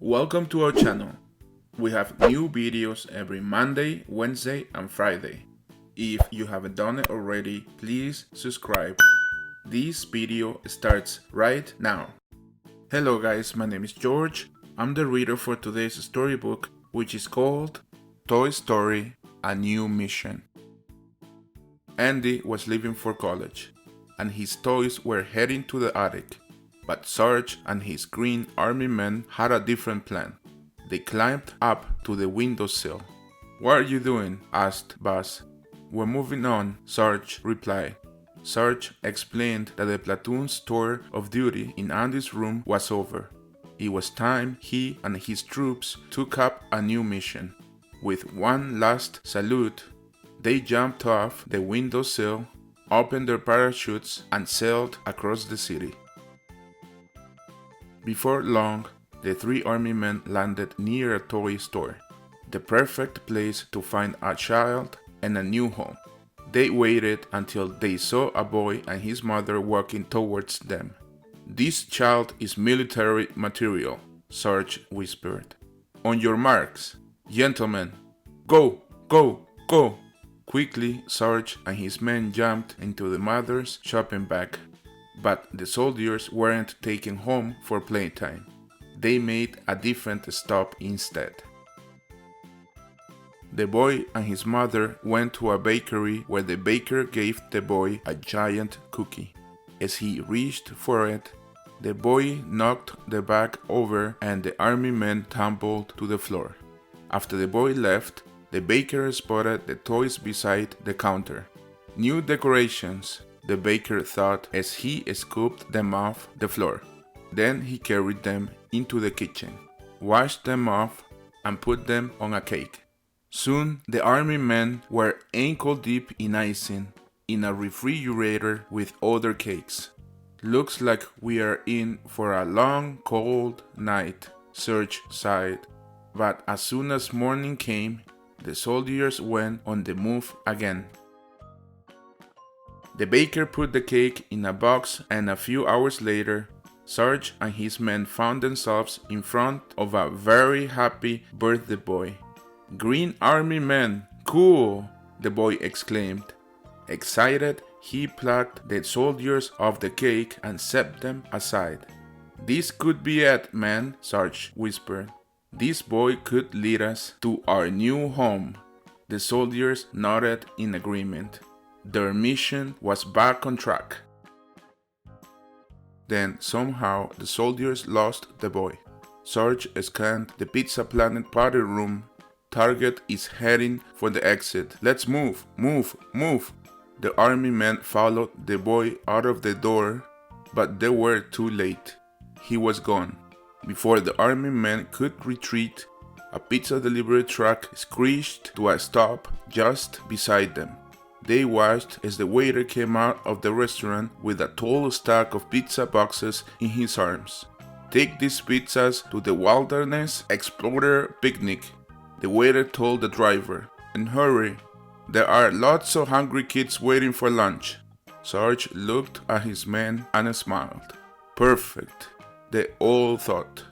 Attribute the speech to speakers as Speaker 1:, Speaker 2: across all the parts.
Speaker 1: Welcome to our channel. We have new videos every Monday, Wednesday, and Friday. If you haven't done it already, please subscribe. This video starts right now. Hello guys, my name is George. I'm the reader for today's storybook, which is called Toy Story, A New Mission. Andy was leaving for college, and his toys were heading to the attic. But Sarge and his green army men had a different plan. They climbed up to the windowsill. "What are you doing?" asked Buzz. "We're moving on," Sarge replied. Sarge explained that the platoon's tour of duty in Andy's room was over. It was time he and his troops took up a new mission. With one last salute, they jumped off the windowsill, opened their parachutes, and sailed across the city. Before long, the three army men landed near a toy store, the perfect place to find a child and a new home. They waited until they saw a boy and his mother walking towards them. "This child is military material," Sarge whispered. "On your marks, gentlemen, go, go, go!" Quickly, Sarge and his men jumped into the mother's shopping bag. But the soldiers weren't taken home for playtime. They made a different stop instead. The boy and his mother went to a bakery where the baker gave the boy a giant cookie. As he reached for it, the boy knocked the bag over and the army men tumbled to the floor. After the boy left, the baker spotted the toys beside the counter. "New decorations," the baker thought as he scooped them off the floor. Then he carried them into the kitchen, washed them off, and put them on a cake. Soon the army men were ankle deep in icing in a refrigerator with other cakes. "Looks like we are in for a long, cold night," Serge sighed. But as soon as morning came, the soldiers went on the move again. The baker put the cake in a box, and a few hours later, Sarge and his men found themselves in front of a very happy birthday boy. "Green Army men, cool!" the boy exclaimed. Excited, he plucked the soldiers off the cake and set them aside. "This could be it, man," Sarge whispered. "This boy could lead us to our new home." The soldiers nodded in agreement. Their mission was back on track. Then, somehow, the soldiers lost the boy. Sarge scanned the Pizza Planet party room. "Target is heading for the exit. Let's move, move, move!" The army men followed the boy out of the door, but they were too late. He was gone. Before the army men could retreat, a pizza delivery truck screeched to a stop just beside them. They watched as the waiter came out of the restaurant with a tall stack of pizza boxes in his arms. "Take these pizzas to the Wilderness Explorer picnic," the waiter told the driver. "And hurry, there are lots of hungry kids waiting for lunch." Sarge looked at his men and smiled. "Perfect," they all thought.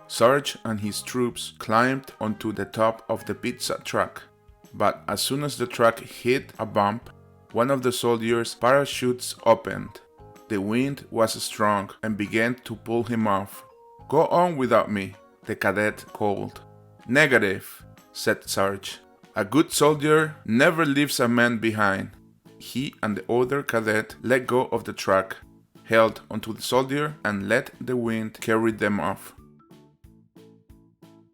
Speaker 1: Sarge and his troops climbed onto the top of the pizza truck. But as soon as the truck hit a bump, one of the soldiers' parachutes opened. The wind was strong and began to pull him off. "Go on without me," the cadet called. "Negative," said Sarge. "A good soldier never leaves a man behind." He and the other cadet let go of the truck, held onto the soldier, and let the wind carry them off.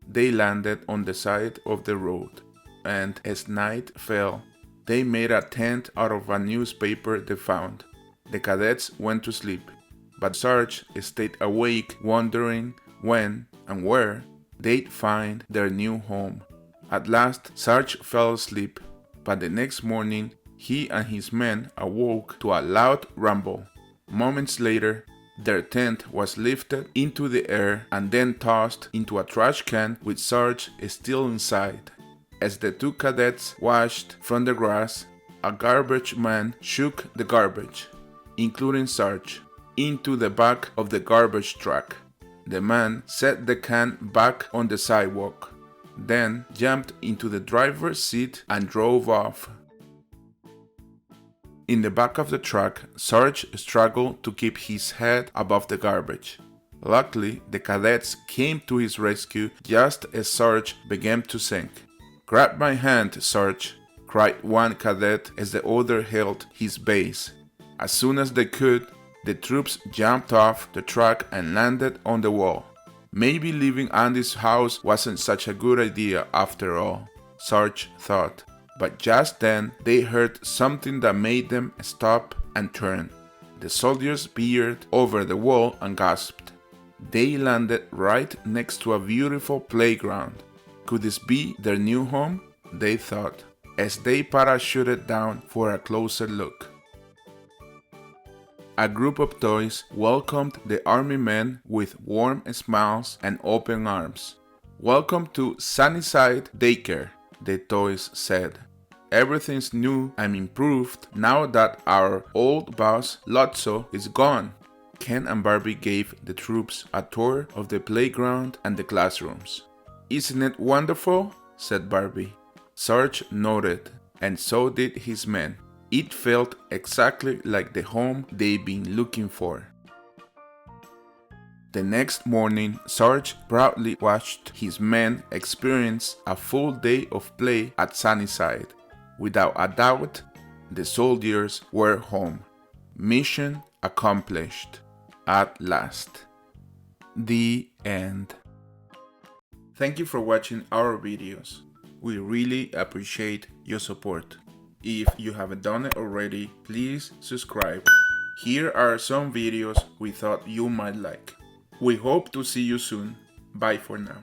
Speaker 1: They landed on the side of the road. And as night fell, they made a tent out of a newspaper they found. The cadets went to sleep, but Sarge stayed awake wondering when and where they'd find their new home. At last, Sarge fell asleep, but the next morning, he and his men awoke to a loud rumble. Moments later, their tent was lifted into the air and then tossed into a trash can with Sarge still inside. As the two cadets washed from the grass, a garbage man shook the garbage, including Sarge, into the back of the garbage truck. The man set the can back on the sidewalk, then jumped into the driver's seat and drove off. In the back of the truck, Sarge struggled to keep his head above the garbage. Luckily, the cadets came to his rescue just as Sarge began to sink. "Grab my hand, Sarge," cried one cadet as the other held his base. As soon as they could, the troops jumped off the truck and landed on the wall. Maybe leaving Andy's house wasn't such a good idea after all, Sarge thought. But just then, they heard something that made them stop and turn. The soldiers peered over the wall and gasped. They landed right next to a beautiful playground. Could this be their new home? They thought, as they parachuted down for a closer look. A group of toys welcomed the army men with warm smiles and open arms. "Welcome to Sunnyside Daycare," the toys said. "Everything's new and improved now that our old boss, Lotso, is gone." Ken and Barbie gave the troops a tour of the playground and the classrooms. "Isn't it wonderful?" said Barbie. Sarge nodded, and so did his men. It felt exactly like the home they'd been looking for. The next morning, Sarge proudly watched his men experience a full day of play at Sunnyside. Without a doubt, the soldiers were home. Mission accomplished. At last. The end. Thank you for watching our videos. We really appreciate your support. If you haven't done it already, please subscribe. Here are some videos we thought you might like. We hope to see you soon. Bye for now.